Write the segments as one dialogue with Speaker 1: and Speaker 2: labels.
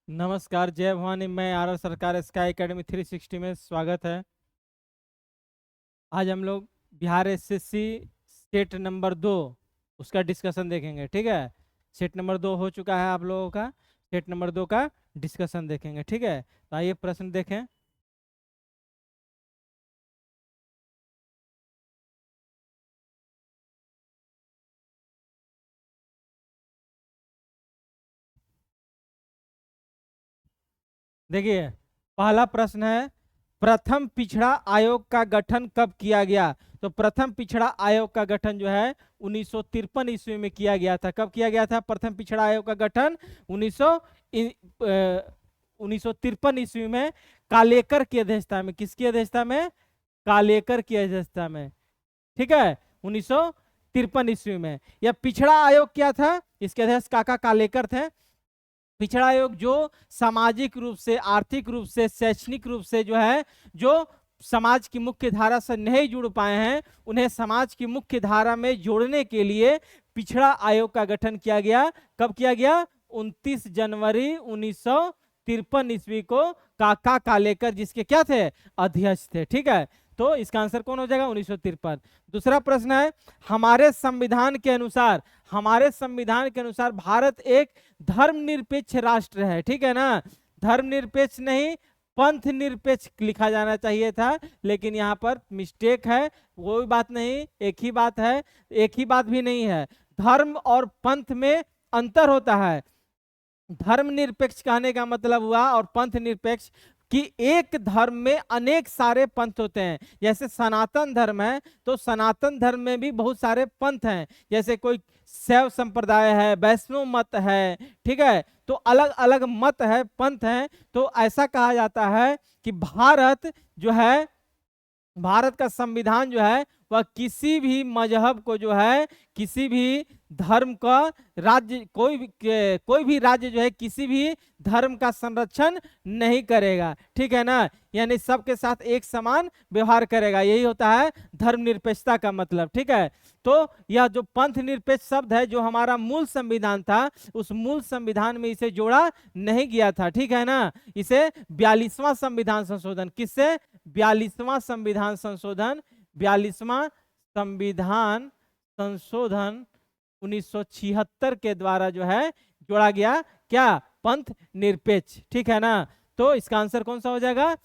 Speaker 1: नमस्कार, जय भवानी। मैं आर सरकार स्काई एकेडमी 360 में स्वागत है। आज हम लोग बिहार एसएससी सेट नंबर 2 उसका डिस्कशन देखेंगे। ठीक है, सेट नंबर 2 हो चुका है आप लोगों का। सेट नंबर 2 का डिस्कशन देखेंगे। ठीक है, तो आइए प्रश्न देखें। देखिए, पहला प्रश्न है, प्रथम पिछड़ा आयोग का गठन कब किया गया? तो प्रथम पिछड़ा आयोग का गठन जो है 1953 ईस्वी में किया गया था। कब किया गया था प्रथम पिछड़ा आयोग का गठन? 1953 ईस्वी में, कालेकर की अध्यक्षता में। किसकी अध्यक्षता में? कालेकर की अध्यक्षता में। ठीक है, 1953 ईस्वी में। यह पिछड़ा आयोग क्या था? इसके अध्यक्ष काका कालेकर थे। पिछड़ा आयोग जो सामाजिक रूप से, आर्थिक रूप से, शैक्षणिक रूप से जो है, जो समाज की मुख्य धारा से नहीं जुड़ पाए हैं, उन्हें समाज की मुख्य धारा में जोड़ने के लिए पिछड़ा आयोग का गठन किया गया। कब किया गया? 29 जनवरी 1953 ईस्वी को काका कालेकर, जिसके क्या थे? अध्यक्ष थे। ठीक है, तो इसका आंसर कौन हो जाएगा? 1953। दूसरा प्रश्न है, हमारे संविधान के अनुसार, हमारे संविधान के अनुसार भारत एक धर्मनिरपेक्ष राष्ट्र है। ठीक है ना, धर्मनिरपेक्ष नहीं, पंथ निरपेक्ष लिखा जाना चाहिए था, लेकिन यहाँ पर मिस्टेक है। कोई बात नहीं, एक ही बात है, एक ही बात भी नहीं है। धर्म और पंथ में अंतर होता है। धर्मनिरपेक्ष कहने का मतलब हुआ, और पंथ निरपेक्ष, कि एक धर्म में अनेक सारे पंथ होते हैं। जैसे सनातन धर्म है, तो सनातन धर्म में भी बहुत सारे पंथ हैं। जैसे कोई शैव संप्रदाय है, वैष्णव मत है। ठीक है, तो अलग अलग मत है, पंथ हैं। तो ऐसा कहा जाता है कि भारत जो है, भारत का संविधान जो है, वह किसी भी मजहब को जो है, किसी भी धर्म का राज्य, कोई भी राज्य जो है किसी भी धर्म का संरक्षण नहीं करेगा। ठीक है ना, यानी सबके साथ एक समान व्यवहार करेगा। यही होता है धर्मनिरपेक्षता का मतलब। ठीक है, तो यह जो पंथ निरपेक्ष शब्द है, जो हमारा मूल संविधान था, उस मूल संविधान में इसे जोड़ा नहीं गया था। ठीक है ना, इसे 42वां संविधान संशोधन, किससे? 42वां संविधान संशोधन, 42वां संविधान संशोधन 1976 के द्वारा जो है जोड़ा गया। क्या? पंथ निरपेक्ष। ठीक है ना, तो इसका आंसर कौन सा हो जाएगा?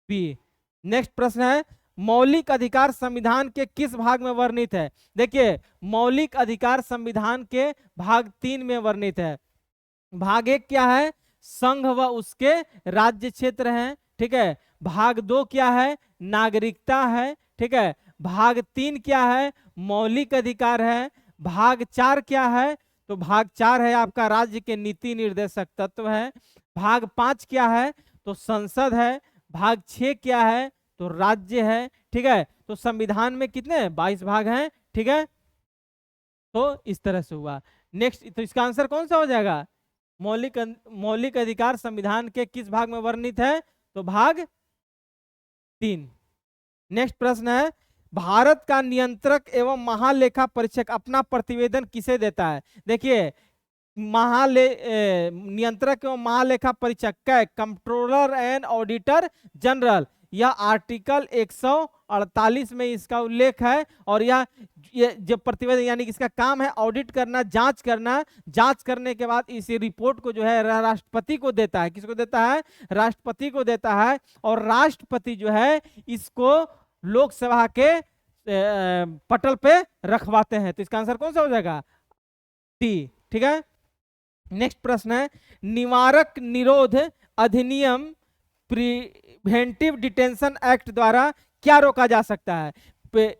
Speaker 1: बी। नेक्स्ट प्रश्न है, मौलिक अधिकार संविधान के किस भाग में वर्णित है? देखिए, मौलिक अधिकार संविधान के भाग 3 में वर्णित है। भाग 1 क्या है? संघ व उसके राज्य क्षेत्र हैं। ठीक है, भाग 2 क्या है? नागरिकता है। ठीक है, भाग 3 क्या है? मौलिक अधिकार है। भाग 4 क्या है? तो भाग 4 है आपका राज्य के नीति निर्देशक तत्व है। भाग 5 क्या है? तो संसद है। भाग 6 क्या है? तो राज्य है। ठीक है, तो संविधान में कितने? 22 भाग हैं। ठीक है, तो इस तरह से हुआ। नेक्स्ट, तो इसका आंसर कौन सा हो जाएगा? मौलिक अधिकार संविधान के किस भाग में वर्णित है? तो भाग 3। नेक्स्ट प्रश्न है, भारत का नियंत्रक एवं महालेखा परीक्षक अपना प्रतिवेदन किसे देता है? देखिए, नियंत्रक एवं महालेखा परीक्षक का कंट्रोलर एंड ऑडिटर जनरल, यह आर्टिकल 148 में इसका उल्लेख है। और ये जो प्रतिवेदन, यानी कि इसका काम है ऑडिट करना, जांच करना। जांच करने के बाद इस रिपोर्ट को जो है राष्ट्रपति को देता है। किसको देता है? राष्ट्रपति को देता है। और राष्ट्रपति जो है इसको लोकसभा के पटल पे रखवाते हैं। तो इसका आंसर कौन सा हो जाएगा? डी। ठीक है, नेक्स्ट प्रश्न है, निवारक निरोध अधिनियम, प्रिवेंटिव डिटेंशन एक्ट द्वारा क्या रोका जा सकता है?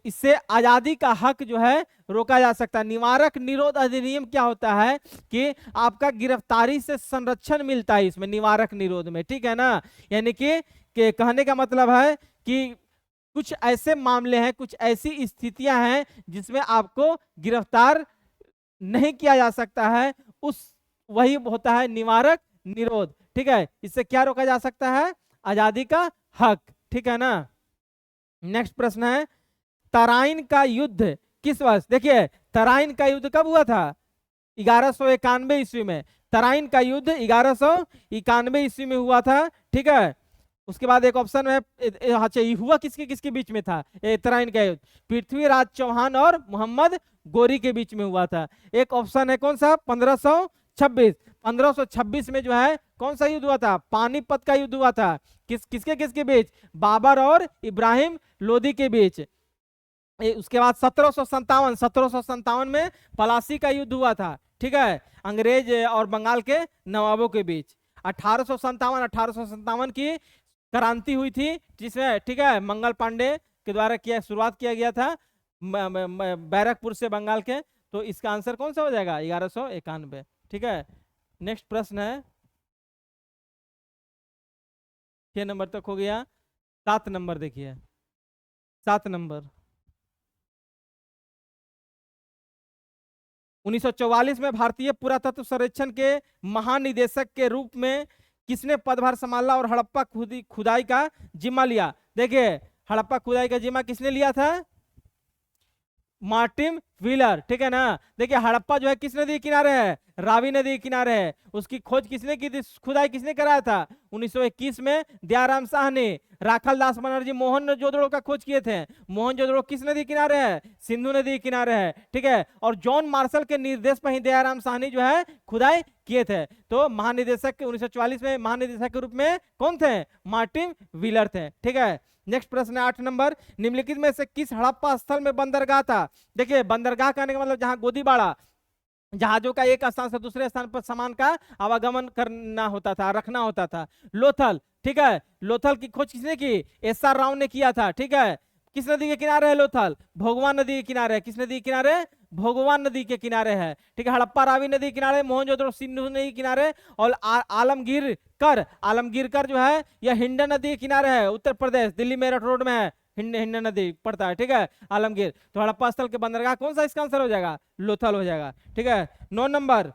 Speaker 1: इससे आजादी का हक जो है रोका जा सकता है। निवारक निरोध अधिनियम क्या होता है कि आपका गिरफ्तारी से संरक्षण मिलता है इसमें, निवारक निरोध में। ठीक है ना, यानी कि कहने का मतलब है कि कुछ ऐसे मामले हैं, कुछ ऐसी स्थितियां हैं जिसमें आपको गिरफ्तार नहीं किया जा सकता है, उस वही होता है निवारक निरोध। ठीक है, इससे क्या रोका जा सकता है? आजादी का हक। ठीक है ना, नेक्स्ट प्रश्न है, तराइन का युद्ध किस वर्ष? देखिए, तराइन का युद्ध कब हुआ था? 1191 ईस्वी में। तराइन का युद्ध 1191 ईस्वी में हुआ था, ठीक है। उसके बाद एक ऑप्शन है, अच्छा ये हुआ किसके किसके बीच में था तराइन का युद्ध? पृथ्वीराज चौहान और मोहम्मद गोरी के बीच में हुआ था। एक ऑप्शन है कौन सा? 1526। 1526 में जो है कौन सा युद्ध हुआ था? पानीपत का युद्ध हुआ था। किसके किसके बीच? बाबर और इब्राहिम लोदी के बीच। उसके बाद 1757 में पलासी का युद्ध हुआ था, ठीक है, अंग्रेज और बंगाल के नवाबों के बीच। 1857 की क्रांति हुई थी, जिसमें, ठीक है, मंगल पांडे के द्वारा शुरुआत किया गया था बैरकपुर से बंगाल के। तो इसका आंसर कौन सा हो जाएगा? 1191, ठीक है। नेक्स्ट प्रश्न है, 6 नंबर तक हो गया। 7 नंबर देखिए, 7 नंबर। 1944 में भारतीय पुरातत्व सर्वेक्षण के महानिदेशक के रूप में किसने पदभार संभाला और हड़प्पा खुदाई का जिम्मा लिया? देखिए, हड़प्पा खुदाई का जिम्मा किसने लिया था? मार्टिन व्हीलर, ठीक है ना। देखिए, हड़प्पा जो है किस नदी के किनारे है? रावी नदी के किनारे है। उसकी खोज किसने की थी? खुदाई किसने कराया था? 1921 में दयाराम शाह ने। राखल दास बनर्जी मोहनजोदड़ो का खोज किए थे। मोहनजोदड़ो किस नदी के किनारे है? सिंधु नदी के किनारे है, ठीक है। और जॉन मार्शल के निर्देश पर ही दयाराम शाह ने जो है खुदाई किए थे। तो महानिदेशक 1944 में महानिदेशक के रूप में कौन थे? मार्टिन व्हीलर थे, ठीक है। नेक्स्ट प्रश्न है 8 नंबर। निम्नलिखित में से किस हड़प्पा स्थल में बंदरगाह था? देखिए, बंदरगाह कहने का मतलब जहां गोदीबाड़ा, जहाजों का एक स्थान से दूसरे स्थान पर सामान का आवागमन करना होता था, रखना होता था। लोथल, ठीक है, लोथल की खोज किसने की? एस.आर. राव ने किया था, ठीक है। किस नदी के किनारे है लोथल? भोगवान नदी के किनारे है। किस नदी के किनारे? भोगवान नदी के किनारे है, ठीक है। हड़प्पा रावी नदी के किनारे, मोहनजोदड़ो सिंधु नदी के किनारे, और आलमगीर कर जो है यह हिंडन नदी के किनारे है, उत्तर प्रदेश, दिल्ली मेरठ रोड में है। हिंडन नदी पड़ता है, ठीक है, आलमगीर। तो हड़प्पा स्थल के बंदरगाह कौन सा इसका आंसर हो जाएगा? लोथल हो जाएगा, ठीक है। 9 नंबर।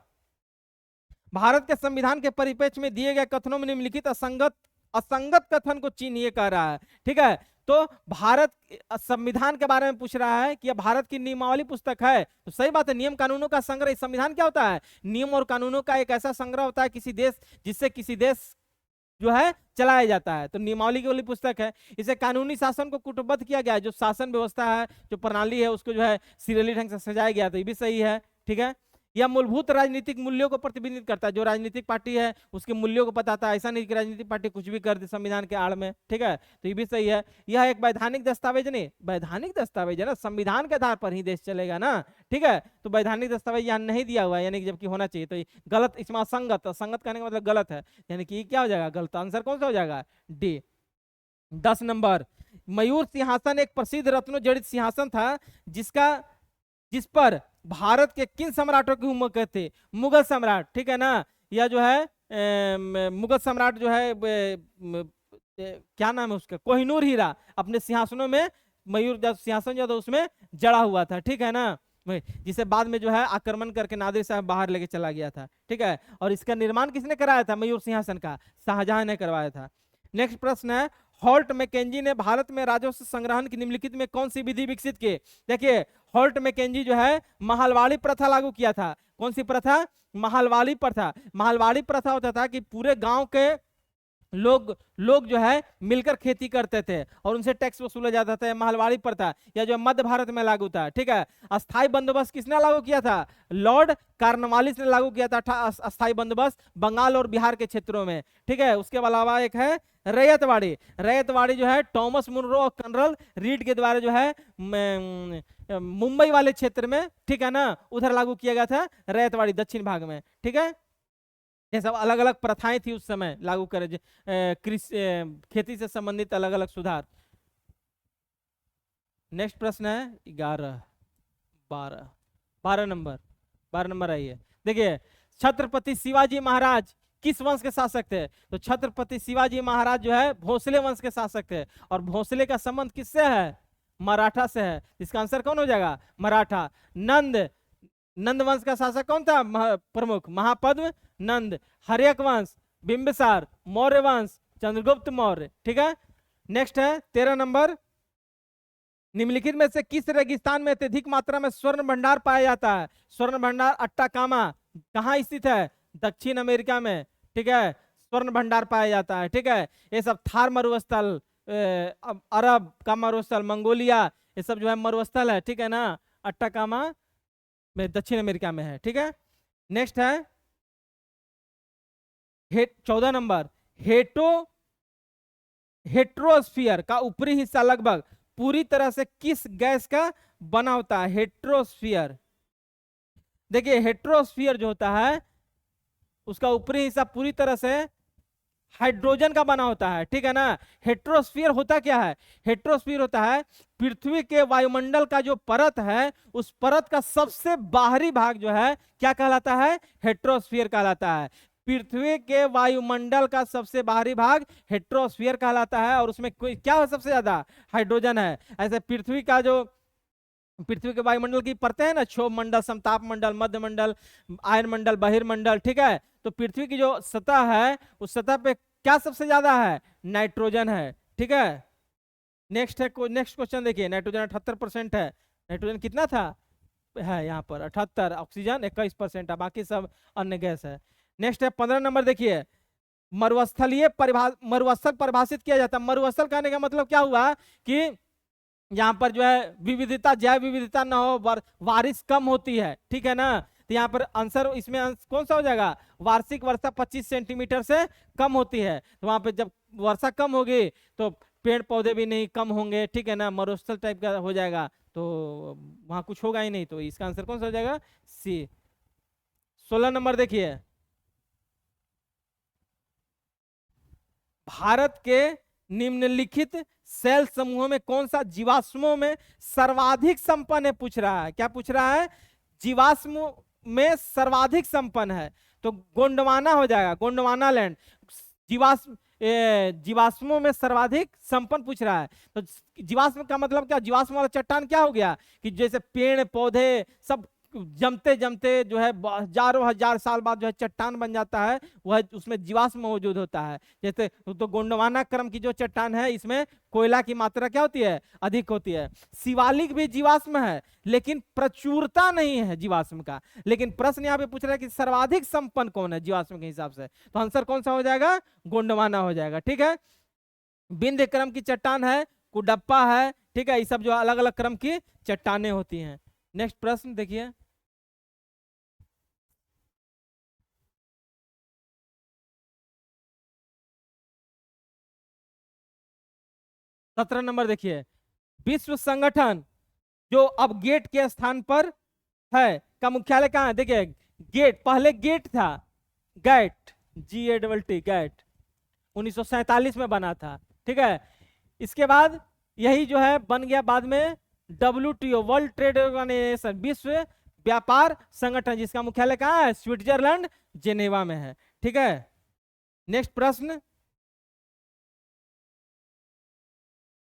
Speaker 1: भारत के संविधान के परिप्रेक्ष्य में दिए गए कथनों में निम्नलिखित असंगत कथन को चिन्हिए कह रहा है, ठीक है। तो भारत संविधान के बारे में पूछ रहा है कि यह भारत की नियमावली पुस्तक है। तो सही बात है, नियम कानूनों का संग्रह। संविधान क्या होता है? नियम और कानूनों का एक ऐसा संग्रह होता है किसी देश, जिससे किसी देश जो है चलाया जाता है। तो नियमावली की वाली पुस्तक है। इसे कानूनी शासन को कुटबद्ध किया गया है, जो शासन व्यवस्था है, जो प्रणाली है, उसको जो है सीरियली ढंग से सजाया गया। तो ये भी सही है, ठीक है। यह मूलभूत राजनीतिक मूल्यों को प्रतिबिंबित करता है। जो राजनीतिक पार्टी है उसके मूल्यों को बताता है। ऐसा नहीं कि राजनीतिक पार्टी कुछ भी कर दे संविधान के आड़ में, ठीक है। तो ये भी सही है। यह एक वैधानिक दस्तावेज नहीं, वैधानिक दस्तावेज है ना, संविधान के आधार पर ही देश चलेगा ना, ठीक है। तो वैधानिक दस्तावेज यहाँ नहीं दिया हुआ है, यानी कि जबकि होना चाहिए। तो गलत, इसमें असंगत, संगत कहने का मतलब गलत है, यानी कि क्या हो जाएगा? गलत। आंसर कौन सा हो जाएगा? डी। 10 नंबर। मयूर सिंहासन एक प्रसिद्ध रत्नों जड़ित सिंहासन था, जिस पर भारत के किन सम्राटों की हुकूमत थे? मुगल सम्राट, ठीक है ना। यह जो है मुगल सम्राट जो है क्या नाम है उसका? कोहिनूर हीरा अपने सिंहासनों में, मयूर जब सिंहासन जो था उसमें जड़ा हुआ था, ठीक है ना, जिसे बाद में जो है आक्रमण करके नादिर साहब बाहर लेके चला गया था, ठीक है। और इसका निर्माण किसने कराया था? मयूर सिंहासन का शाहजहां ने करवाया था। नेक्स्ट प्रश्न है, हॉल्ट मैकेंजी ने भारत में राजस्व संग्रहण की निम्नलिखित में कौन सी विधि विकसित की? देखिए, हॉल्ट मैकेंजी जो है महलवाड़ी प्रथा लागू किया था। कौन सी प्रथा? महलवाड़ी प्रथा। महलवाड़ी प्रथा होता था कि पूरे गांव के लोग जो है मिलकर खेती करते थे और उनसे टैक्स वसूला जाता था। महलवाड़ी प्रथा या जो मध्य भारत में लागू था, ठीक है। अस्थाई बंदोबस्त किसने लागू किया था? लॉर्ड कॉर्नवालिस ने लागू किया था अस्थाई बंदोबस्त बंगाल और बिहार के क्षेत्रों में, ठीक है। उसके अलावा एक है रैयतवाड़ी। रैयतवाड़ी जो है टॉमस मुनरो और कर्नल रीड के द्वारा जो है मुंबई वाले क्षेत्र में, ठीक है ना, उधर लागू किया गया था रैयतवाड़ी, दक्षिण भाग में, ठीक है। ये सब अलग अलग प्रथाएं थी उस समय लागू करे, खेती से संबंधित अलग अलग सुधार। नेक्स्ट प्रश्न है 12 नंबर। 12 नंबर आइए। देखिए, छत्रपति शिवाजी महाराज किस वंश के शासक थे? तो छत्रपति शिवाजी महाराज जो है भोसले वंश के शासक थे। और भोसले का संबंध किससे है? मराठा से है। इसका आंसर कौन हो जाएगा? मराठा। नंद वंश का शासक कौन था? प्रमुख महापद्म नंद। हर्यक वंश बिंबिसार। मौर्य वंश चंद्रगुप्त मौर्य, ठीक है। नेक्स्ट है 13 नंबर। निम्नलिखित में से किस रेगिस्तान में अत्यधिक मात्रा में स्वर्ण भंडार पाया जाता है? स्वर्ण भंडार अट्टाकामा कहाँ स्थित है? दक्षिण अमेरिका में। ठीक है, स्वर्ण भंडार पाया जाता है। ठीक है, ये सब थार मरुस्थल, अरब का मरुस्थल, मंगोलिया, ये सब जो है मरुस्थल है। ठीक है ना, अट्टाकामा में दक्षिण अमेरिका में है। ठीक है, नेक्स्ट है 14 नंबर, हेट्रोस्फियर का ऊपरी हिस्सा लगभग पूरी तरह से किस गैस का बना होता है? हेट्रोस्फियर, देखिए हेट्रोस्फियर जो होता है उसका ऊपरी हिस्सा पूरी तरह से हाइड्रोजन का बना होता है। ठीक है ना। हेट्रोस्फियर होता क्या है? हेट्रोस्फियर होता है पृथ्वी के वायुमंडल का जो परत है, उस परत का सबसे बाहरी भाग जो है क्या कहलाता है? हेट्रोस्फियर कहलाता है। पृथ्वी के वायुमंडल का सबसे बाहरी भाग हेट्रोस्फियर कहलाता है, और उसमें कोई क्या है? सबसे ज्यादा हाइड्रोजन है। ऐसे पृथ्वी के वायुमंडल की परतें हैं ना, क्षोभ मंडल, समताप मंडल, मध्य मंडल, आयन मंडल, बहिर्मंडल। ठीक है, तो पृथ्वी की जो सतह है उस सतह पे क्या सबसे ज्यादा है? नाइट्रोजन है। ठीक है, नेक्स्ट क्वेश्चन देखिए, नाइट्रोजन 78% है। नाइट्रोजन कितना था है यहाँ पर? 78। ऑक्सीजन 21% है, बाकी सब अन्य गैस है। नेक्स्ट है 15 नंबर, देखिए मरुस्थल परिभाषित किया जाता है। मरुस्थल कहने का मतलब क्या हुआ कि यहाँ पर जो है विविधता, जैव विविधता ना हो, बारिश कम होती है। ठीक है ना, तो यहाँ पर आंसर इसमें कौन सा हो जाएगा? वार्षिक वर्षा 25 सेंटीमीटर से कम होती है, तो वहां पे जब वर्षा कम होगी तो पेड़ पौधे भी नहीं कम होंगे। ठीक है ना, मरुस्थल टाइप का हो जाएगा, तो वहां कुछ होगा ही नहीं, तो इसका आंसर कौन सा हो जाएगा? सी। 16 नंबर देखिए, भारत के निम्नलिखित सेल समूहों में कौन सा जीवाश्मों में सर्वाधिक संपन्न है? पूछ रहा है, क्या पूछ रहा है? जीवाश्म में सर्वाधिक संपन्न है, तो गोंडवाना हो जाएगा, गोंडवाना लैंड। जीवाश्मों में सर्वाधिक संपन्न पूछ रहा है, तो जीवाश्म का मतलब क्या? जीवाश्म वाला चट्टान क्या हो गया कि जैसे पेड़ पौधे सब जमते जमते जो है हजारों हजार साल बाद जो है चट्टान बन जाता है, वह उसमें जीवाश्म मौजूद होता है। जैसे तो गोंडवाना क्रम की जो चट्टान है, इसमें कोयला की मात्रा क्या होती है? अधिक होती है। शिवालिक भी जीवाश्म है, लेकिन प्रचुरता नहीं है जीवाश्म का। लेकिन प्रश्न यहाँ पे पूछ रहा है कि सर्वाधिक संपन्न कौन है जीवाश्म के हिसाब से, तो आंसर कौन सा हो जाएगा? गोंडवाना हो जाएगा। ठीक है, विंध्य क्रम की चट्टान है, कुडप्पा है। ठीक है, ये सब जो अलग अलग क्रम की चट्टाने होती हैं। नेक्स्ट प्रश्न देखिए, 17 नंबर देखिए, विश्व संगठन जो अब गेट के स्थान पर है का मुख्यालय कहाँ है? देखिए गेट, पहले गेट था, गैट, GATT, गैट 1947 में बना था। ठीक है, इसके बाद यही जो है बन गया बाद में WTO, वर्ल्ड ट्रेड ऑर्गेनाइजेशन, विश्व व्यापार संगठन, जिसका मुख्यालय कहाँ है? स्विट्जरलैंड, जेनेवा में है। ठीक है, नेक्स्ट प्रश्न,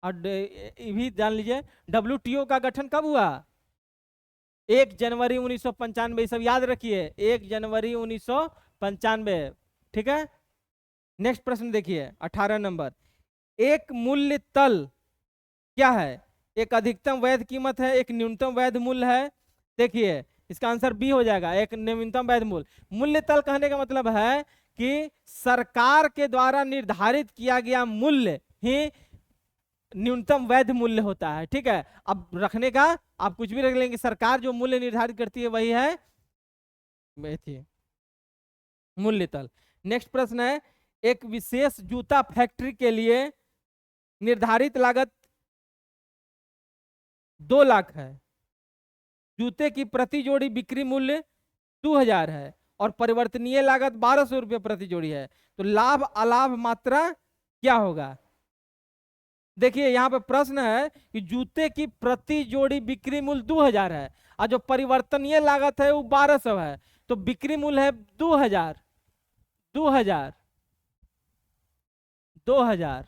Speaker 1: और ये भी जान लीजिए WTO का गठन कब हुआ? 1 जनवरी 1995, सब याद रखिए, 1 जनवरी 1995। ठीक है, नेक्स्ट प्रश्न देखिए 18 नंबर, एक मूल्य तल क्या है? एक अधिकतम वैध कीमत है, एक न्यूनतम वैध मूल्य है। देखिए इसका आंसर बी हो जाएगा, एक न्यूनतम वैध मूल्य। मूल्य तल कहने का मतलब है कि सरकार के द्वारा निर्धारित किया गया मूल्य ही न्यूनतम वैध मूल्य होता है। ठीक है, अब रखने का आप कुछ भी रख लेंगे, सरकार जो मूल्य निर्धारित करती है वही है मूल्य तल। नेक्स्ट प्रश्न है, एक विशेष जूता फैक्ट्री के लिए निर्धारित लागत 2 लाख है, जूते की प्रति जोड़ी बिक्री मूल्य 2000 है, और परिवर्तनीय लागत 1200 रुपये प्रति जोड़ी है, तो लाभ अलाभ मात्रा क्या होगा? देखिए यहाँ पे प्रश्न है कि जूते की प्रति जोड़ी बिक्री मूल्य 2000 है, और जो परिवर्तनीय लागत है वो 1200 है, तो बिक्री मूल्य है 2000, 2000, 2000,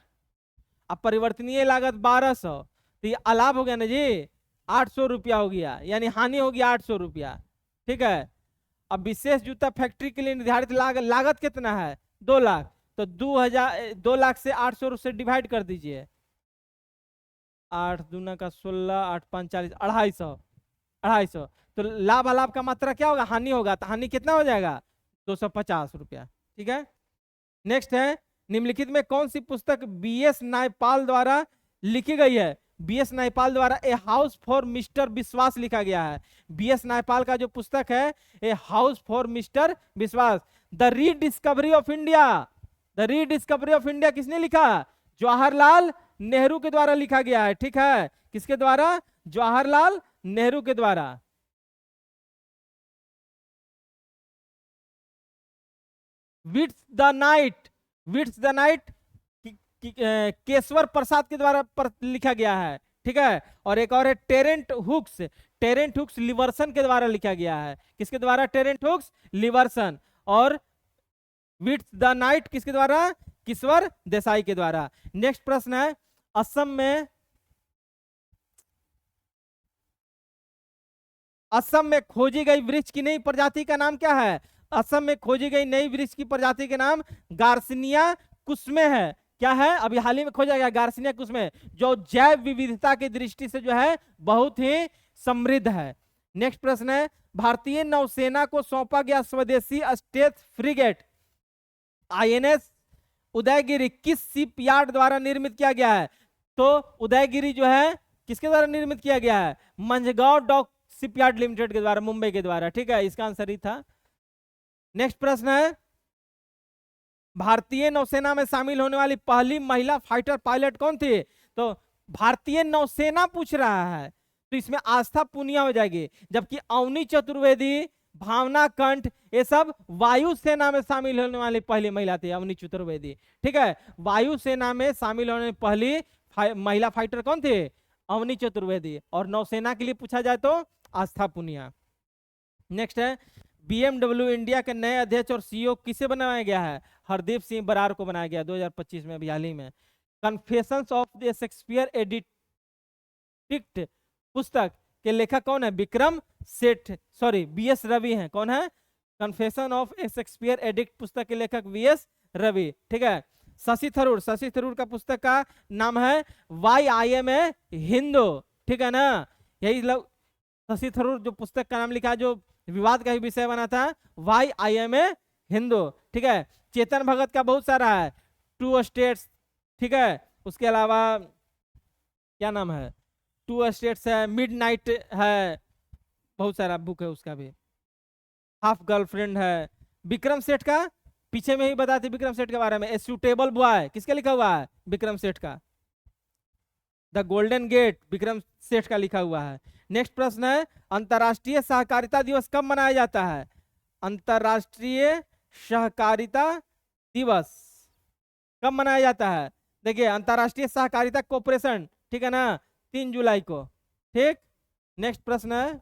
Speaker 1: अब परिवर्तनीय लागत 1200, तो ये अलाभ हो गया ना जी, 800 रुपया हो गया, यानी हानि होगी 800 रुपया। ठीक है, अब विशेष जूता फैक्ट्री के लिए निर्धारित लागत कितना है? 2 लाख, तो 2 लाख से 800 से डिवाइड कर दीजिए, 8 दूना का 16, 8 5 40, 250, 250। तो लाभ अलाभ का मात्रा क्या होगा, हानि होगा, तो हानि कितना हो जाएगा, 250 रुपया। ठीक है। नेक्स्ट है, निम्नलिखित में कौन सी पुस्तक बीएस नायपाल द्वारा लिखी गई है। बीएस नायपाल द्वारा ए हाउस फॉर मिस्टर विश्वास लिखा गया है। बीएस नायपाल का जो पुस्तक है ए हाउस फॉर मिस्टर विश्वास। The rediscovery of India, the rediscovery of India किसने लिखा, जवाहरलाल नेहरू के द्वारा लिखा गया है। ठीक है, किसके द्वारा, जवाहरलाल नेहरू के द्वारा। Wits the night, wits the night Keshavar Prasad के द्वारा लिखा गया है। ठीक है। और एक और है टेरेंट हुक्स, टेरेंट हुक्स लिवर्सन के द्वारा लिखा गया है। किसके द्वारा, टेरेंट हुक्स लिवर्सन। और विट्स द नाइट किसके द्वारा, किशोर देसाई के द्वारा। नेक्स्ट प्रश्न है, असम में, असम में खोजी गई वृक्ष की नई प्रजाति का नाम क्या है। असम में खोजी गई नई वृक्ष की प्रजाति के नाम गार्सिनिया कुस्मे है। क्या है, अभी हाल ही में खोजा गया गार्सिनिया कुस्मे, जो जैव विविधता की दृष्टि से जो है बहुत ही समृद्ध है। नेक्स्ट प्रश्न है, भारतीय नौसेना को सौंपा गया स्वदेशी स्टेथ फ्रिगेट आईएनएस उदयगिरी किस शिपयार्ड द्वारा निर्मित किया गया है। तो उदयगिरी जो है किसके द्वारा निर्मित किया गया है, मंझगांव डॉक शिपयार्ड लिमिटेड के द्वारा, मुंबई के द्वारा। ठीक है, इसका आंसर ही था। नेक्स्ट प्रश्न है, भारतीय नौसेना में शामिल होने वाली पहली महिला फाइटर पायलट कौन थी। तो भारतीय नौसेना पूछ रहा है, तो इसमें आस्था पुनिया हो जाएगी, जबकि अवनी चतुर्वेदी, भावना कंठ, ये सब वायुसेना में शामिल होने वाली पहली महिला थी, अवनी चतुर्वेदी। ठीक है, वायुसेना में शामिल होने पहली महिला फाइटर कौन थे, अवनी चतुर्वेदी। और नौसेना के लिए पूछा जाए तो आस्था पुनिया। नेक्स्ट है, बीएमडब्ल्यू इंडिया के नए अध्यक्ष और सीईओ किसे बनाया गया है, हरदीप सिंह बरार को बनाया गया 2025 में, अभी हाल ही में। Confessions of the Shakespeare addict पुस्तक के लेखक कौन है, विक्रम सेठ, सॉरी बीएस रवि हैं। कौन है, confession of A Shakespeare addict पुस्तक के लेखक वीएस रवि। ठीक है। शशि थरूर, शशि थरूर का पुस्तक का नाम है why I am a Hindu. ठीक है ना, यही लोग शशि थरूर जो पुस्तक का नाम लिखा है, जो विवाद का ही विषय बना था, why I am a Hindu. ठीक है। चेतन भगत का बहुत सारा है, टू स्टेट्स। ठीक है, उसके अलावा क्या नाम है, टू स्टेट्स है, मिडनाइट है, बहुत सारा बुक है उसका भी, हाफ गर्लफ्रेंड है। विक्रम सेठ का पीछे में ही बताते विक्रम सेठ के बारे में, ए सूटेबल बॉय किसका लिखा हुआ है, विक्रम सेठ का। The golden gate Vikram Seth का लिखा हुआ है। नेक्स्ट प्रश्न है, अंतरराष्ट्रीय सहकारिता दिवस कब मनाया जाता है। अंतरराष्ट्रीय सहकारिता दिवस कब मनाया जाता है। देखिए, अंतरराष्ट्रीय सहकारिता कोऑपरेशन, ठीक है ना, 3 जुलाई को। ठीक। नेक्स्ट प्रश्न है,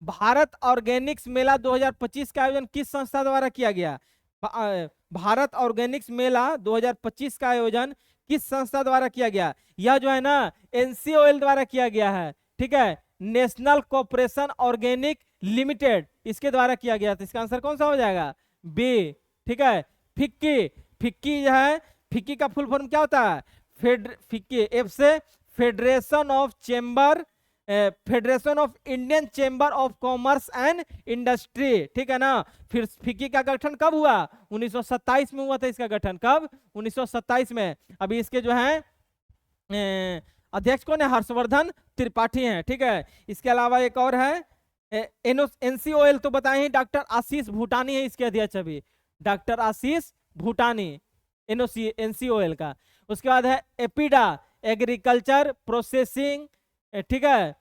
Speaker 1: भारत ऑर्गेनिक्स मेला 2025 का आयोजन किस संस्था द्वारा किया गया। भारत ऑर्गेनिक्स मेला 2025 का आयोजन किस संस्था द्वारा किया गया। यह जो है ना एनसीओएल द्वारा किया गया है। ठीक है, नेशनल कॉर्पोरेशन ऑर्गेनिक लिमिटेड, इसके द्वारा किया गया। तो इसका आंसर कौन सा हो जाएगा, बी। ठीक है। फिक्की, फिक्की जो है, फिक्की का फुल फॉर्म क्या होता है, फिक्की एफ से federation of chamber, federation of Indian chamber of commerce and industry. ठीक है ना। फिर फिक्की का गठन कब हुआ, 1927 में हुआ था इसका गठन। कब, 1927 में। अभी इसके जो है अध्यक्ष कौन है, हर्षवर्धन त्रिपाठी हैं। ठीक है। इसके अलावा एक और है एनसीओएल, तो बताए ही, डॉक्टर आशीष भूटानी है इसके अध्यक्ष अभी, डॉक्टर आशीष भूटानी एनसीओएल का। उसके बाद है एपिडा, एग्रीकल्चर प्रोसेसिंग, ठीक है,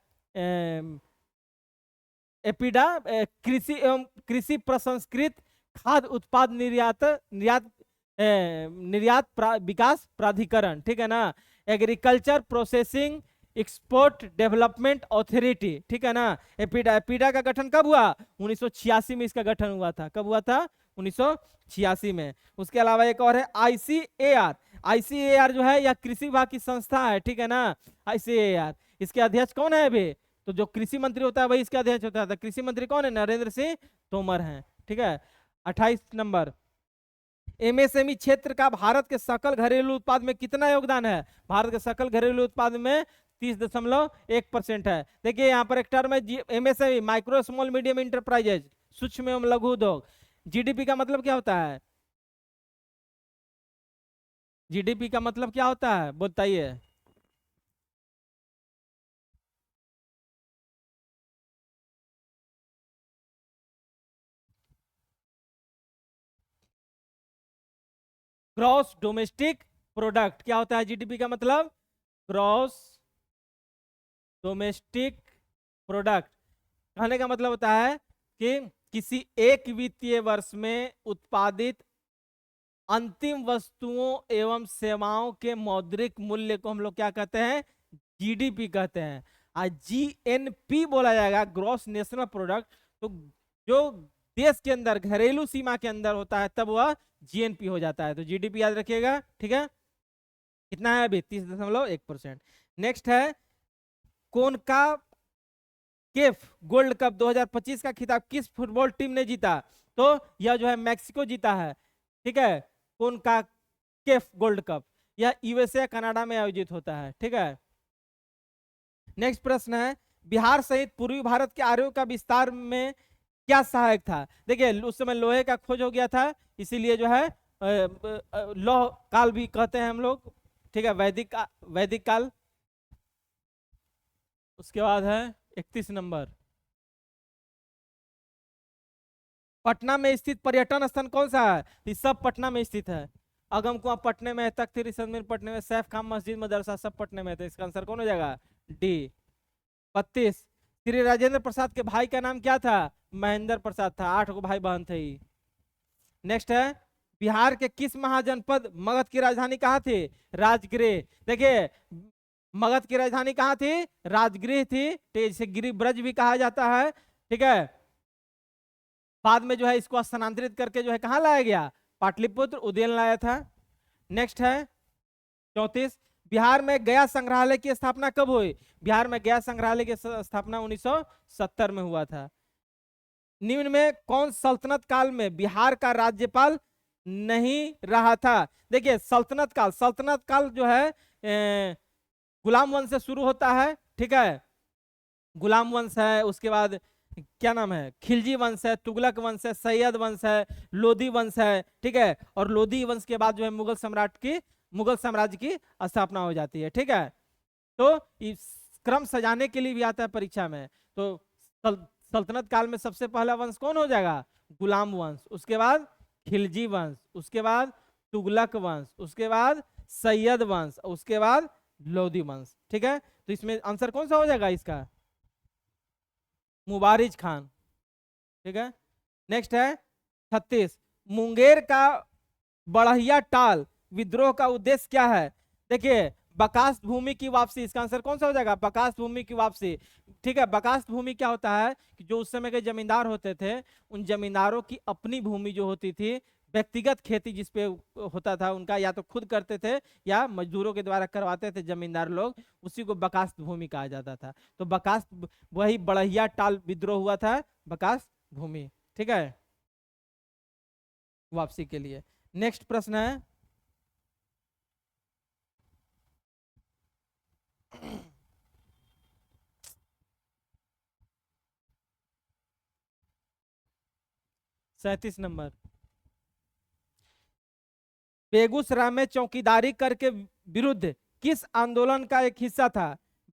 Speaker 1: एपिडा कृषि एवं कृषि प्रसंस्कृत खाद्य उत्पाद निर्यात निर्यात निर्यात विकास प्राधिकरण। ठीक है ना, agriculture processing export development authority. ठीक है ना। एपिडा, एपिडा का गठन कब हुआ, 1986 में इसका गठन हुआ था। कब हुआ था, 1986 में। उसके अलावा एक और है आईसीएआर, आईसीएआर जो है यह कृषि विभाग की संस्था है। ठीक है ना, आईसीएआर, इसके अध्यक्ष कौन है अभी, तो जो कृषि मंत्री होता है वही इसका अध्यक्ष होता है। कृषि मंत्री कौन है, नरेंद्र सिंह तोमर हैं। ठीक है। 28 नंबर, एमएसएमई क्षेत्र का भारत के सकल घरेलू उत्पाद में कितना योगदान है? भारत के सकल घरेलू उत्पाद में 30.1% है। देखिए यहाँ पर एक टर्म है MSME, micro small medium enterprises, सूक्ष्म एवं लघु उद्योग। जीडीपी का मतलब क्या होता है? जीडीपी का मतलब क्या होता है बताइए? Gross domestic product. क्या होता है जीडीपी का मतलब? Gross domestic product. कहने का मतलब होता है कि किसी एक वित्तीय वर्ष में उत्पादित अंतिम वस्तुओं एवं सेवाओं के मौद्रिक मूल्य को हम लोग क्या कहते हैं? जीडीपी कहते हैं। आज जीएनपी बोला जाएगा, ग्रॉस नेशनल प्रोडक्ट। तो जो देश के अंदर घरेलू सीमा के अंदर होता है तब वह जीएनपी हो जाता है। तो जीडीपी याद रखिएगा, ठीक है? कितना है अभी? 30.1%। नेक्स्ट है कोनका केफ गोल्ड कप 2025 का खिताब किस फुटबॉल टीम ने जीता? तो यह जो है मैक्सिको जीता है, ठीक है? कोनका केफ गोल्ड कप यह यूएसए कनाडा में आयोजित होता है, ठीक है? नेक्स्ट प्रश्न है बिहार सहित पूर्वी भारत के आर्यों का विस्तार में क्या सहायक था? देखिए उस समय लोहे का खोज हो गया था, इसीलिए जो है लौह काल भी कहते हैं हम लोग, ठीक है? वैदिक काल। उसके बाद है 31 नंबर, पटना में स्थित पर्यटन स्थल कौन सा है? ये सब पटना में स्थित है। अगम कुआं पटने में है, तख्त श्री पटने में, सैफ खान मस्जिद मदरसा सब पटने में है। तो इसका आंसर कौन हो जाएगा? डी। 32 श्री राजेंद्र प्रसाद के भाई का नाम क्या था? महेंद्र प्रसाद था। 8 को भाई बहन थे। नेक्स्ट है बिहार के किस महाजनपद मगध की राजधानी कहाँ थी? राजगृह। देखिए मगध की राजधानी कहाँ थी? राजगृह थी, इसे गिरिब्रज भी कहा जाता है, ठीक है? बाद में जो है इसको स्थानांतरित करके जो है कहाँ लाया गया? पाटलिपुत्र उज्जैन लाया था। नेक्स्ट है 34 बिहार में गया संग्रहालय की स्थापना कब हुई? बिहार में गया संग्रहालय की स्थापना 1970 में हुआ था। निम्न में कौन सल्तनत काल में बिहार का राज्यपाल नहीं रहा था? देखिए सल्तनत काल जो है गुलाम वंश से शुरू होता है, ठीक है? गुलाम वंश है, उसके बाद क्या नाम है, खिलजी वंश है, तुगलक वंश है, सैयद वंश है, लोधी वंश है, ठीक है? और लोधी वंश के बाद जो है मुगल साम्राज्य की स्थापना हो जाती है, ठीक है? तो इस क्रम सजाने के लिए भी आता है परीक्षा में। तो सल्तनत काल में सबसे पहला वंश कौन हो जाएगा? गुलाम वंश, उसके बाद खिलजी वंश, उसके बाद तुगलक वंश, उसके बाद सैयद वंश, उसके बाद लोधी वंश, ठीक है? तो इसमें आंसर कौन सा हो जाएगा इसका? मुबारिज खान, ठीक है? नेक्स्ट है 36 मुंगेर का बढ़िया टाल विद्रोह का उद्देश्य क्या है? देखिए बकास्त भूमि की वापसी, इसका आंसर कौन सा हो जाएगा? बकास्त भूमि की वापसी, ठीक है? बकास्त भूमि क्या होता है कि जो उस समय के जमींदार होते थे, उन जमींदारों की अपनी भूमि जो होती थी, व्यक्तिगत खेती जिसपे होता था उनका, या तो खुद करते थे या मजदूरों के द्वारा करवाते थे जमींदार लोग, उसी को बकास्त भूमि कहा जाता था। तो बकास्त वही बढ़िया टाल विद्रोह हुआ था बकास्त भूमि, ठीक है? वापसी के लिए। नेक्स्ट प्रश्न है 37 नंबर, बेगूसराय में चौकीदारी कर के विरुद्ध किस आंदोलन का एक हिस्सा था?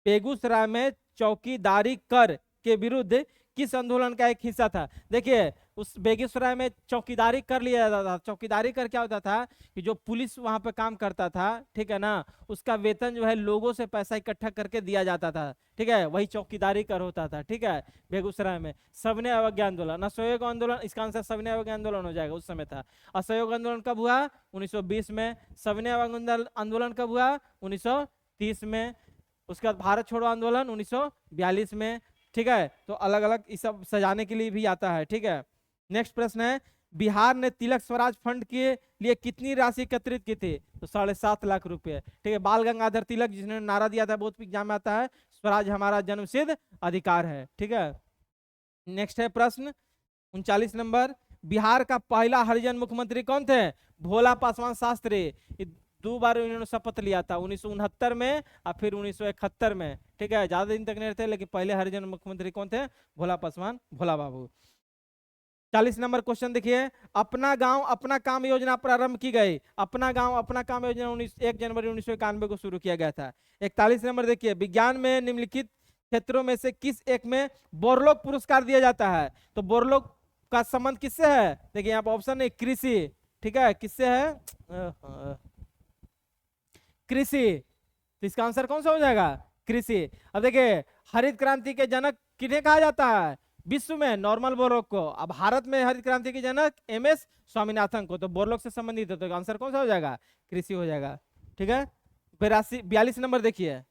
Speaker 1: बेगूसराय में चौकीदारी कर के विरुद्ध किस आंदोलन का एक हिस्सा था? देखिए उस बेगूसराय में चौकीदारी कर लिया जाता था। चौकीदारी कर क्या होता था कि जो पुलिस वहां पे काम करता था, ठीक है ना, उसका वेतन जो है लोगों से पैसा इकट्ठा करके दिया जाता था, ठीक है? वही चौकीदारी कर होता था, ठीक है? बेगूसराय में सविनय अवज्ञा आंदोलन, असहयोग आंदोलन, इसका आंसर सविनय अवज्ञा आंदोलन हो जाएगा, उस समय था। असहयोग आंदोलन कब हुआ? 1920 में। सविनय अवज्ञा आंदोलन कब हुआ? 1930 में। उसके बाद भारत छोड़ो आंदोलन 1942 में, ठीक है? तो अलग अलग इस सब सजाने के लिए भी आता है, ठीक है? नेक्स्ट प्रश्न है बिहार ने तिलक स्वराज फंड के लिए कितनी राशि एकत्रित की थी? तो 7.5 लाख रुपए, ठीक है? बाल गंगाधर तिलक जिसने नारा दिया था, बहुत एग्जाम में आता है, स्वराज हमारा जन्मसिद्ध अधिकार है, ठीक है? नेक्स्ट है प्रश्न 39 नंबर, बिहार का पहला हरिजन मुख्यमंत्री कौन थे? भोला पासवान शास्त्री। 2 बार इन्होंने शपथ लिया था, 1969 में और फिर 1971 में। ठीक है, ज्यादा दिन तक नहीं थे, लेकिन पहले हरिजन मुख्यमंत्री कौन थे? भोला पासवान, भोला बाबू। 40 नंबर क्वेश्चन देखिए, अपना गांव अपना काम योजना प्रारंभ की गई। अपना गांव अपना काम योजना 1 जनवरी 1991 को शुरू किया गया था। 41 नंबर देखिए, विज्ञान में निम्नलिखित क्षेत्रों में से किस एक में बोरलोग पुरस्कार दिया जाता है? तो बोरलोग का संबंध किससे है? देखिए यहाँ पर ऑप्शन है कृषि। ठीक है, किससे है? कृषि। तो इसका आंसर कौन सा हो जाएगा? कृषि। अब देखिए, हरित क्रांति के जनक किन्हें कहा जाता है विश्व में? नॉर्मन बोरलॉग को। अब भारत में हरित क्रांति के जनक MS स्वामीनाथन को। तो बोरलॉग से संबंधित है, तो आंसर कौन सा हो जाएगा? कृषि हो जाएगा। ठीक है, 42 नंबर देखिए,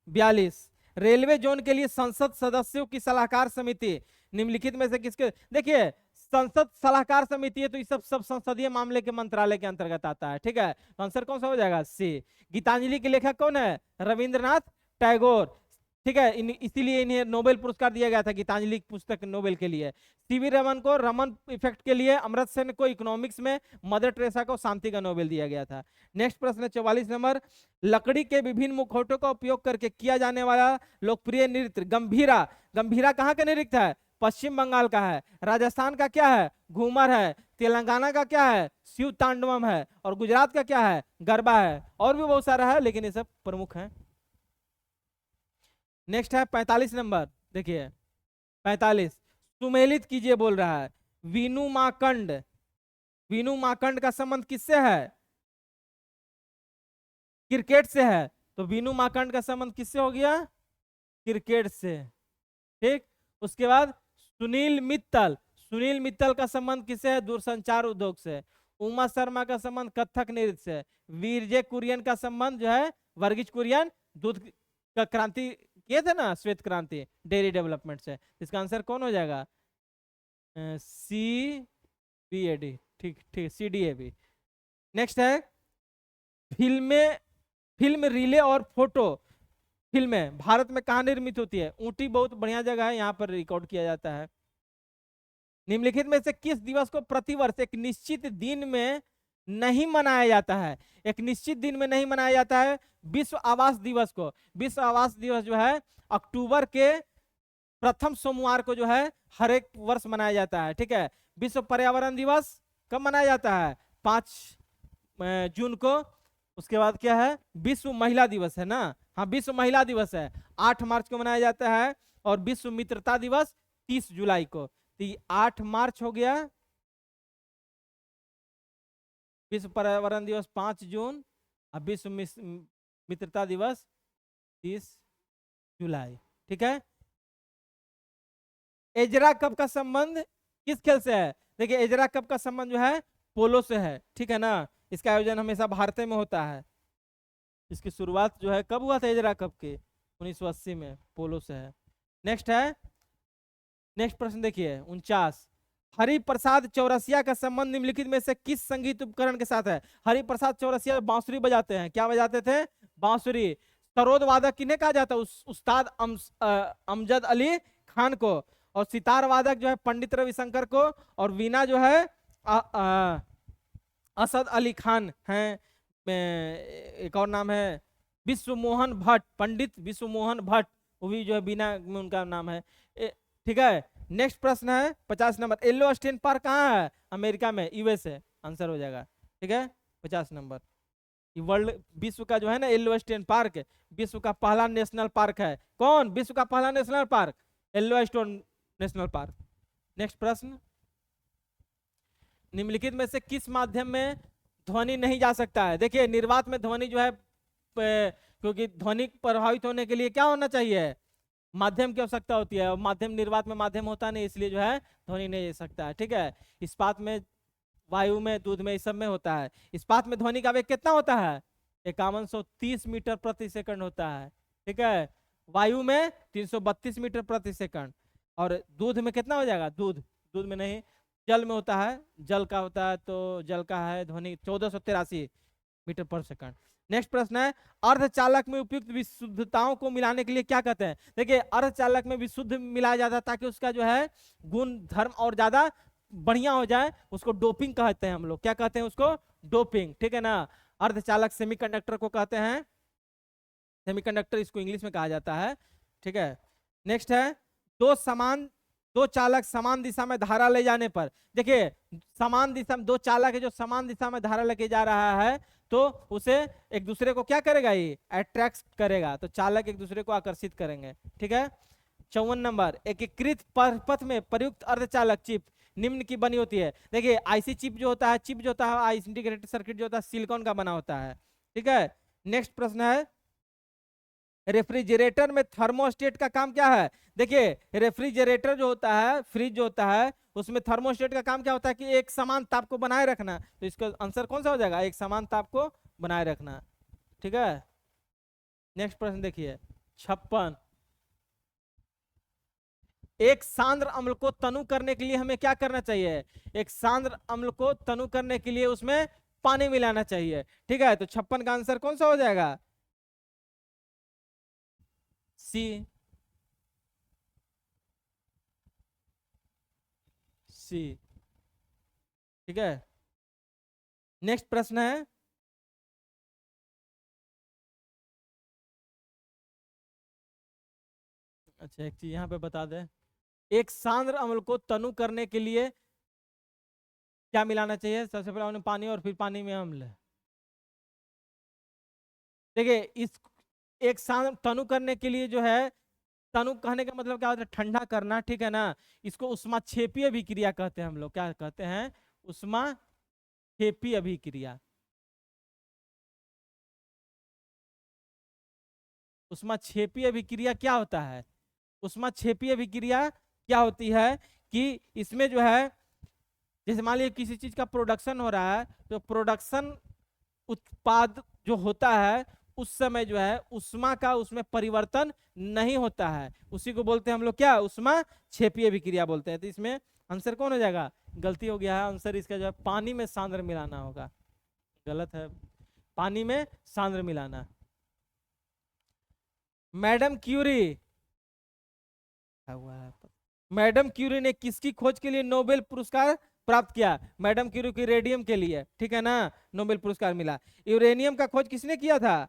Speaker 1: 42, रेलवे जोन के लिए संसद सदस्यों की सलाहकार समिति निम्नलिखित में से किसके? देखिए, संसद सलाहकार समिति है, तो ये सब संसदीय मामले के मंत्रालय के अंतर्गत आता है। ठीक है, तो आंसर कौन सा हो जाएगा? सी। गीतांजलि के लेखक कौन है? रविंद्रनाथ टैगोर। ठीक है, इसीलिए इन्हें नोबेल पुरस्कार दिया गया था, गीतांजलि पुस्तक नोबेल के लिए। CV रमन को रमन इफेक्ट के लिए, अमृत सेन को इकोनॉमिक्स में, मदर टेरेसा को शांति का नोबेल दिया गया था। नेक्स्ट प्रश्न 44 नंबर, लकड़ी के विभिन्न मुखौटों का उपयोग करके किया जाने वाला लोकप्रिय नृत्य गंभीरा। गंभीरा कहाँ का नृत्य है? पश्चिम बंगाल का है। राजस्थान का क्या है? घूमर है। तेलंगाना का क्या है? शिव तांडवम है। और गुजरात का क्या है? गरबा है। और भी बहुत सारा है, लेकिन ये सब प्रमुख है। नेक्स्ट है 45 नंबर देखिए, 45, सुमेलित कीजिए बोल रहा है। वीनू माकंड। वीनू माकंड का संबंध किससे है? क्रिकेट से है। तो वीनू माकंड का संबंध किससे हो गया? क्रिकेट से। ठीक, उसके बाद सुनील मित्तल। सुनील मित्तल का संबंध किससे है? दूरसंचार उद्योग से। उमा शर्मा का संबंध कथक नृत्य से। वीरजे कुरियन का संबंध जो है, वर्गीज कुरियन दूध का क्रांति किए थे ना, श्वेत क्रांति, डेयरी डेवलपमेंट से। इसका आंसर कौन हो जाएगा? CBAD। ठीक ठीक, CDAB। नेक्स्ट है फिल्म रिले और फोटो फिल्में भारत में कहाँ निर्मित होती है? ऊटी बहुत बढ़िया जगह है, यहाँ पर रिकॉर्ड किया जाता है। निम्नलिखित में से किस दिवस को प्रतिवर्ष एक निश्चित दिन में नहीं मनाया जाता है? एक निश्चित दिन में नहीं मनाया जाता है। विश्व आवास दिवस को। विश्व आवास दिवस जो है अक्टूबर के प्रथम सोमवार को जो है हर एक वर्ष मनाया जाता है। ठीक है, विश्व पर्यावरण दिवस कब मनाया जाता है? 5 जून को। उसके बाद क्या है? विश्व महिला दिवस है ना? हाँ, विश्व महिला दिवस है, 8 मार्च को मनाया जाता है। और विश्व मित्रता दिवस 30 जुलाई को। तो 8 मार्च हो गया, विश्व पर्यावरण दिवस 5 जून, और विश्व मित्रता दिवस 30 जुलाई। ठीक है, एजरा कप का संबंध किस खेल से है? देखिए, एजरा कप का संबंध जो है पोलो से है। ठीक है ना, इसका आयोजन हमेशा भारत में होता है। इसकी शुरुआत जो है कब हुआ था एजरा कप के? 1980 में, पोलो से है। नेक्स्ट है, नेक्स्ट प्रश्न देखिए 49, हरिप्रसाद चौरसिया का संबंध निम्नलिखित में से किस संगीत उपकरण के साथ है? हरिप्रसाद चौरसिया बांसुरी बजाते हैं। क्या बजाते थे? बांसुरी। सरोद वादक किन्हें कहा जाता है? उस्ताद अमजद अली खान को। और सितार वादक जो है पंडित रविशंकर को। और वीणा जो है असद अली खान हैं। एक और नाम है विश्वमोहन भट्ट, पंडित विश्वमोहन भट्ट, वो भी जो है वीणा में उनका नाम है। ठीक है, नेक्स्ट प्रश्न है 50 नंबर, येलोस्टोन पार्क कहाँ है? अमेरिका में, USA आंसर हो जाएगा। ठीक है, 50 नंबर। वर्ल्ड विश्व का जो है ना येलोस्टोन पार्क, विश्व का पहला नेशनल पार्क है। कौन विश्व का पहला national park? Yellowstone national park. Next प्रश्न, निम्नलिखित में से किस माध्यम में ध्वनि नहीं जा सकता है? देखिए, निर्वात में ध्वनि जो है, क्योंकि ध्वनि प्रभावित होने के लिए क्या होना चाहिए? माध्यम की आवश्यकता होती है। और माध्यम निर्वात में माध्यम होता नहीं, इसलिए जो है ध्वनि नहीं जा सकता है। ठीक है, इस्पात में, वायु में, दूध में, इस सब में होता है। इस्पात में ध्वनि का वेग कितना होता है? 5130 मीटर प्रति सेकंड होता है। ठीक है, वायु में 332 मीटर प्रति सेकंड। और दूध में कितना हो जाएगा? दूध में नहीं, जल में होता है। जल का होता है, तो जल का है ध्वनि 1483 मीटर पर सेकंड। नेक्स्ट प्रश्न है, अर्धचालक में उपयुक्त विशुद्धताओं को मिलाने के लिए क्या कहते हैं? देखिए, अर्धचालक में विशुद्ध मिलाया जाता है ताकि उसका जो है गुण धर्म और ज्यादा बढ़िया हो जाए, उसको डोपिंग कहते हैं हम लोग। क्या कहते हैं उसको? डोपिंग, ठीक है ना। अर्धचालक सेमीकंडक्टर को कहते हैं, सेमीकंडक्टर इसको इंग्लिश में कहा जाता है, ठीक है। नेक्स्ट है, दो चालक समान दिशा में धारा ले जाने पर, देखिए समान दिशा में दो चालक है जो समान दिशा में धारा लेके जा रहा है तो उसे एक दूसरे को क्या करेगा? ये अट्रैक्ट करेगा, तो चालक एक दूसरे को आकर्षित करेंगे, ठीक है। 54 नंबर, एकीकृत पथ में प्रयुक्त अर्धचालक चिप निम्न की बनी होती है। देखिए आईसी चिप जो होता है, चिप जो होता है, आई इंटीग्रेटेड सर्किट जो होता है, सिलिकॉन का बना होता है, ठीक है। नेक्स्ट प्रश्न है, रेफ्रिजरेटर में थर्मोस्टेट का काम क्या है? देखिए रेफ्रिजरेटर जो होता है, फ्रिज जो होता है, उसमें थर्मोस्टेट का काम क्या होता है कि एक समान ताप को बनाए रखना। तो इसका आंसर कौन सा हो जाएगा? एक समान ताप को बनाए रखना, ठीक है। नेक्स्ट प्रश्न देखिए 56, एक सांद्र अम्ल को तनु करने के लिए हमें क्या करना चाहिए? एक सांद्र अम्ल को तनु करने के लिए उसमें पानी मिलाना चाहिए, ठीक है। तो 56 का आंसर कौन सा हो जाएगा? सी, सी, ठीक है। नेक्स्ट प्रश्न है, अच्छा एक चीज यहां पे बता दे, एक सांद्र अम्ल को तनु करने के लिए क्या मिलाना चाहिए? सबसे पहले उन्हें पानी और फिर पानी में अम्ल। देखिए इस एक सांद्र तनु करने के लिए जो है, तनु कहने का मतलब क्या होता है? ठंडा करना, ठीक है ना। इसको उष्माक्षेपीय अभिक्रिया कहते हैं हम लोग। क्या कहते हैं? उष्माक्षेपीय अभिक्रिया। उष्माक्षेपीय अभिक्रिया क्या होता है? उष्माक्षेपीय अभिक्रिया क्या होती है कि इसमें जो है, जैसे मान लीजिए किसी चीज का प्रोडक्शन हो रहा है, तो प्रोडक्शन उत्पाद जो होता है उस समय जो है उष्मा का उसमें परिवर्तन नहीं होता है, उसी को बोलते हैं हम लोग क्या? उष्मा क्षेपीय अभिक्रिया बोलते हैं। तो इसमें आंसर कौन हो जाएगा? गलती हो गया है, आंसर इसका जो है पानी में सांद्र मिलाना होगा, गलत है, पानी में सांद्र मिलाना। मैडम क्यूरी, मैडम क्यूरी ने किसकी खोज के लिए नोबेल पुरस्कार प्राप्त किया? मैडम क्यूरी की रेडियम के लिए, ठीक है ना, नोबेल पुरस्कार मिला। यूरेनियम का खोज किसने किया था?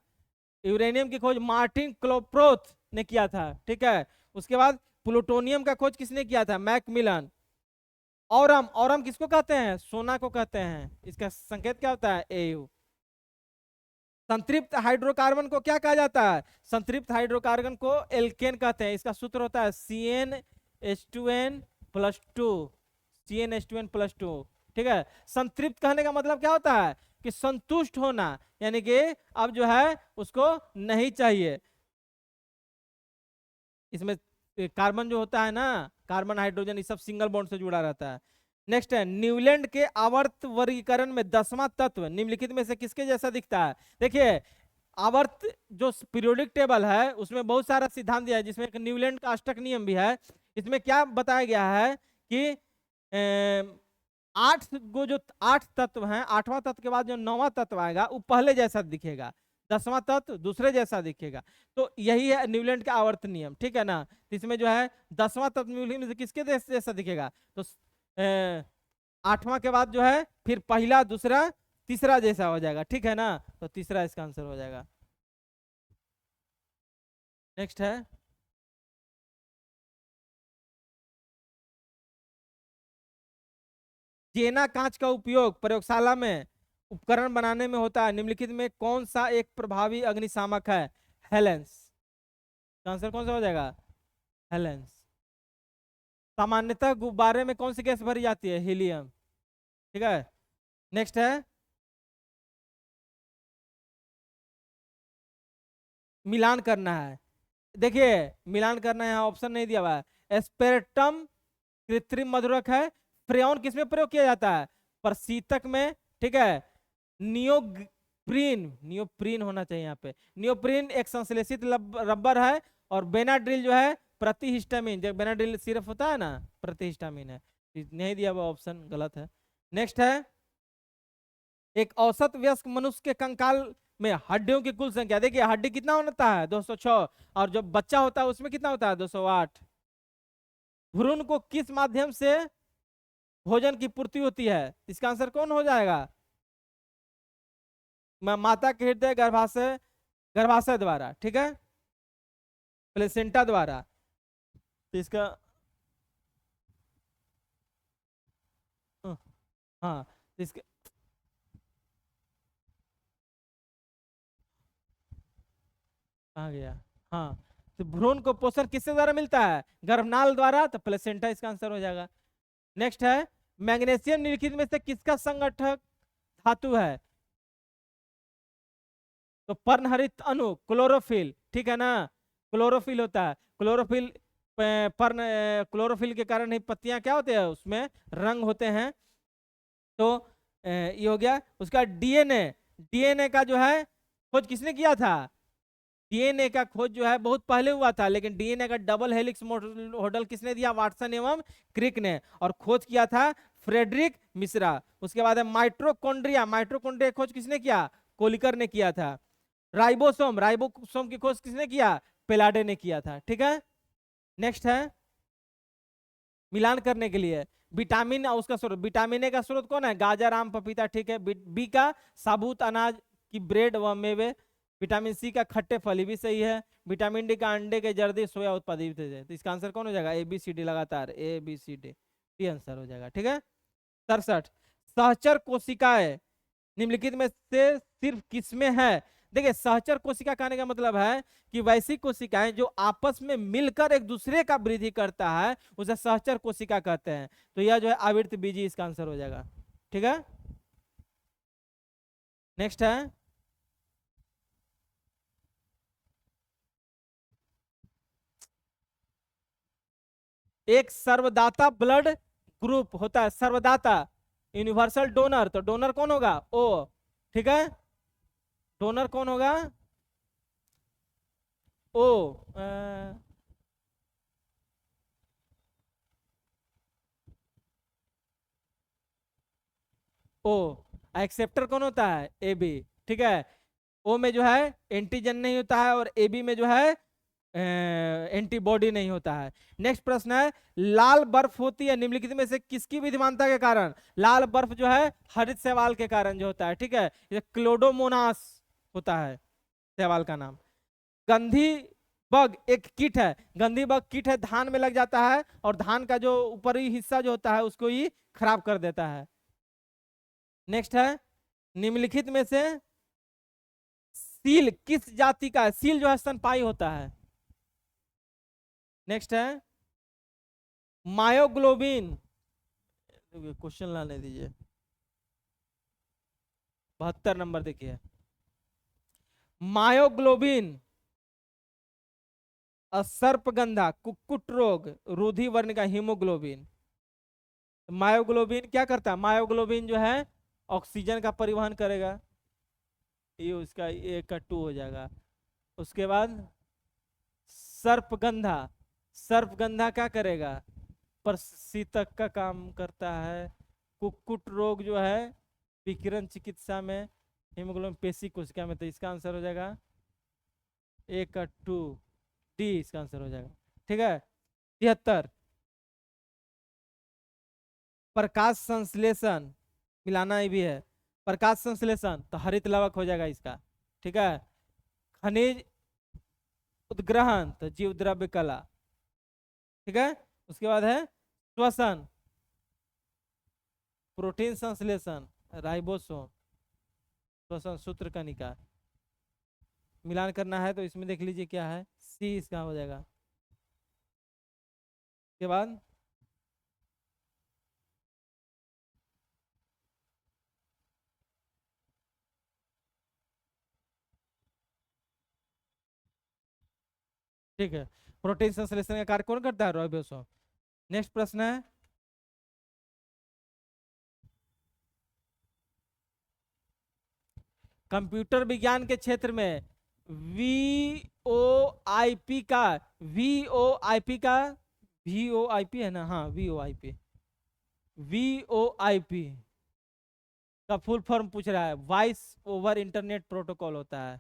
Speaker 1: यूरेनियम की खोज मार्टिन क्लोप्रोथ ने किया था, ठीक है। उसके बाद प्लूटोनियम का खोज किसने किया था? मैकमिलन। औरम, औरम किसको कहते हैं? सोना को कहते हैं, इसका संकेत क्या होता है? एयू। संतृप्त हाइड्रोकार्बन को क्या कहा जाता है? संतृप्त हाइड्रोकार्बन को एल्केन कहते हैं, इसका सूत्र होता है CnH2n+2, CnH2n+2, ठीक है। संतृप्त कहने का मतलब क्या होता है? कि संतुष्ट होना, यानी कि अब जो है उसको नहीं चाहिए। इसमें कार्बन जो होता है ना, कार्बन हाइड्रोजन, ये सब सिंगल बॉन्ड से जुड़ा रहता है। नेक्स्ट है, न्यूलैंड के आवर्त वर्गीकरण में 10वां तत्व निम्नलिखित में से किसके जैसा दिखता है? देखिए आवर्त जो पीरियोडिक टेबल है उसमें बहुत सारा सिद्धांत दिया है, जिसमें एक न्यूलैंड का अष्टक नियम भी है। इसमें क्या बताया गया है कि 8 तत्व हैं, 8वां तत्व के बाद जो 9वां तत्व आएगा वो पहले जैसा दिखेगा, 10वां तत्व दूसरे जैसा दिखेगा। तो यही है न्यूलैंड का आवर्त नियम, ठीक है ना। तो इसमें जो है 10वां तत्व न्यूलैंड से किसके जैसा दिखेगा? तो 8वां के बाद जो है फिर पहला, दूसरा, तीसरा जैसा हो जाएगा, ठीक है ना। तो तीसरा इसका आंसर हो जाएगा। नेक्स्ट है, जेना कांच का उपयोग प्रयोगशाला में उपकरण बनाने में होता है, निम्नलिखित में कौन सा एक प्रभावी अग्निशामक है? हेलेंस। आंसर कौन सा हो जाएगा? हेलेंस। सामान्यतः गुब्बारे में कौन सी गैस भरी जाती है? हीलियम, ठीक है। नेक्स्ट है, मिलान करना है। देखिए मिलान करना है, यहाँ ऑप्शन नहीं दिया हुआ है। एस्पेर्टम कृत्रिम मधुरक है। फ्रेयॉन किसमें प्रयोग किया जाता है? प्रशीतक में, ठीक है। नियोप्रीन, नियोप्रीन होना चाहिए यहाँ पे, नियोप्रीन एक संश्लेषित रबर है। और बेनाड्रिल जो है प्रतिहिस्टामिन, जब बेनाड्रिल सिर्फ होता है ना, प्रतिहिस्टामिन है। नहीं दिया हुआ ऑप्शन गलत है। नेक्स्ट है, एक औसत वयस्क मनुष्य के कंकाल में हड्डियों की कुल संख्या, देखिए हड्डी कितना होता है 206, और जो बच्चा होता है उसमें कितना होता है 208। भ्रूण को किस माध्यम से भोजन की पूर्ति होती है? इसका आंसर कौन हो जाएगा? माता के हृदय गर्भाशय, गर्भाशय द्वारा, ठीक है, प्लेसेंटा द्वारा। तो इसका हाँ, तो इसका आ गया। हाँ, तो भ्रूण को पोषण किससे द्वारा मिलता है? गर्भनाल द्वारा, तो प्लेसेंटा इसका आंसर हो जाएगा। नेक्स्ट है, मैग्नीशियम निम्नलिखित में से किसका संगठक धातु है? तो पर्णहरित अणु, क्लोरोफिल, ठीक है ना, क्लोरोफिल होता है। क्लोरोफिल पर्ण, क्लोरोफिल के कारण ही पत्तियां क्या होते हैं, उसमें रंग होते हैं। तो ये हो गया। उसका डीएनए, डीएनए का जो है खोज किसने किया था? डीएनए का खोज जो है बहुत पहले हुआ था, लेकिन डीएनए का डबल हेलिक्स मॉडल किसने दिया? वाटसन एवं क्रिक ने। और खोज किया था फ्रेडरिक मिश्रा। उसके बाद है माइट्रोकॉन्ड्रिया, माइट्रोकॉन्ड्रिया खोज किसने किया? कोलिकर ने किया था। राइबोसोम, राइबोसोम की खोज किसने किया? पेलाडे ने किया था, ठीक है। नेक्स्ट है, मिलान करने के लिए विटामिन और उसका स्रोत, विटामिन ए का स्रोत कौन है? गाजर, आम, पपीता, ठीक है। बी का साबुत अनाज की ब्रेड व मेवे। विटामिन सी का खट्टे फल, ये भी सही है। विटामिन डी का अंडे के जर्दी, सोया उत्पादित है। तो इसका आंसर कौन हो जाएगा? ए बी सी डी, लगातार A B C D, D answer हो जाएगा, ठीक है। 67, सहचर कोशिकाएं निम्नलिखित में से सिर्फ किसमें है? देखिए, सहचर कोशिका कहने का मतलब है कि वैसी कोशिकाएं जो आपस में मिलकर एक दूसरे का वृद्धि करता है, उसे सहचर कोशिका कहते हैं। तो यह जो है आवृत्त बीजी, इसका आंसर हो जाएगा, ठीक है। नेक्स्ट है, एक सर्वदाता ब्लड ग्रुप होता है, सर्वदाता, यूनिवर्सल डोनर। तो डोनर कौन होगा? ओ, ठीक है। डोनर कौन होगा? ओ, ओ। एक्सेप्टर कौन होता है? ए बी, ठीक है। ओ में जो है एंटीजन नहीं होता है, और ए बी में जो है एंटीबॉडी नहीं होता है। नेक्स्ट प्रश्न है, लाल बर्फ होती है निम्नलिखित में से किसकी विद्यमानता के कारण? लाल बर्फ जो है हरित शैवाल के कारण जो होता है, ठीक है। ये क्लोडोमोनास होता है शैवाल का नाम। गंधी बग एक कीट है, गंधी बग कीट है, धान में लग जाता है, और धान का जो ऊपरी हिस्सा जो होता है उसको ही खराब कर देता है। नेक्स्ट है, निम्नलिखित में से सील किस जाति का है? सील जो है स्तनपायी होता है। नेक्स्ट है, मायोग्लोबिन, क्वेश्चन लाने दीजिए, 72 नंबर देखिए। मायोग्लोबिन सर्पगंधा, कुक्कुट रोग, रुधिर का हीमोग्लोबिन। मायोग्लोबिन क्या करता है? मायोग्लोबिन जो है ऑक्सीजन का परिवहन करेगा, ये उसका ए का 2 हो जाएगा। उसके बाद सर्पगंधा, सर्पगंधा क्या करेगा? प्रशीतक का काम करता है। कुक्कुट रोग जो है विकिरण चिकित्सा में, हीमोग्लोबिन पेशी कोशिका में। तो इसका आंसर हो जाएगा ए का 2, डी इसका आंसर हो जाएगा, ठीक है। 73, प्रकाश संश्लेषण, मिलाना ही भी है। प्रकाश संश्लेषण तो हरित लवक हो जाएगा इसका, ठीक है। खनिज उद्ग्रहण तो जीव द्रव्य कला, ठीक है। उसके बाद है श्वसन, प्रोटीन संश्लेषण, राइबोसोम, श्वसन सूत्र कणिका। मिलान करना है तो इसमें देख लीजिए क्या है, सी इसका हो जाएगा। के बाद ठीक है, प्रोटीन संश्लेषण का कार्य कौन करता है? राइबोसोम। नेक्स्ट प्रश्न है, कंप्यूटर विज्ञान के क्षेत्र में वीओआईपी का, वीओआईपी का, वीओआईपी है ना, हाँ वीओआईपी, वीओआईपी का फुल फॉर्म पूछ रहा है, वॉइस ओवर इंटरनेट प्रोटोकॉल होता है।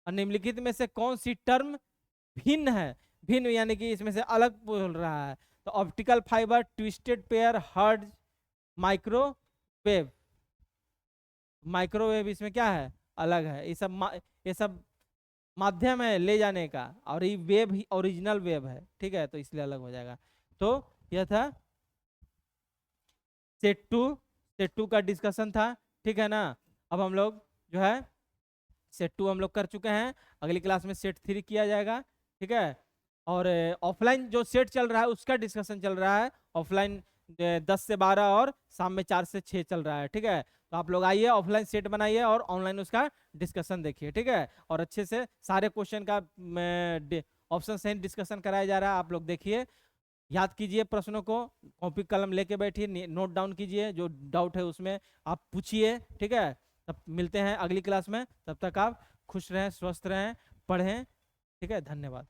Speaker 1: और निम्नलिखित में से कौन सी टर्म भिन्न है? भिन्न यानी कि इसमें से अलग बोल रहा है। तो optical fibre, twisted pair, hertz, microwave. Microwave इसमें क्या है? अलग है। ये सब माध्यम है ले जाने का, और ये वेव ही ओरिजिनल वेव है, ठीक है, तो इसलिए अलग हो जाएगा। तो यह था सेट टू का डिस्कशन था, ठीक है ना। अब हम लोग जो है सेट टू हम लोग कर चुके हैं, अगली क्लास में सेट थ्री किया जाएगा, ठीक है। और ऑफलाइन जो सेट चल रहा है उसका डिस्कशन चल रहा है। ऑफलाइन 10 से 12 और शाम में 4 से 6 चल रहा है, ठीक है। तो आप लोग आइए, ऑफलाइन सेट बनाइए और ऑनलाइन उसका डिस्कशन देखिए, ठीक है। और अच्छे से सारे क्वेश्चन का ऑप्शन सहित डिस्कशन कराया जा रहा है, आप लोग देखिए, याद कीजिए प्रश्नों को, कॉपी कलम लेके बैठिए, नोट डाउन कीजिए, जो डाउट है उसमें आप पूछिए, ठीक है। तब मिलते हैं अगली क्लास में, तब तक आप खुश रहें, स्वस्थ रहें, पढ़ें, ठीक है। धन्यवाद।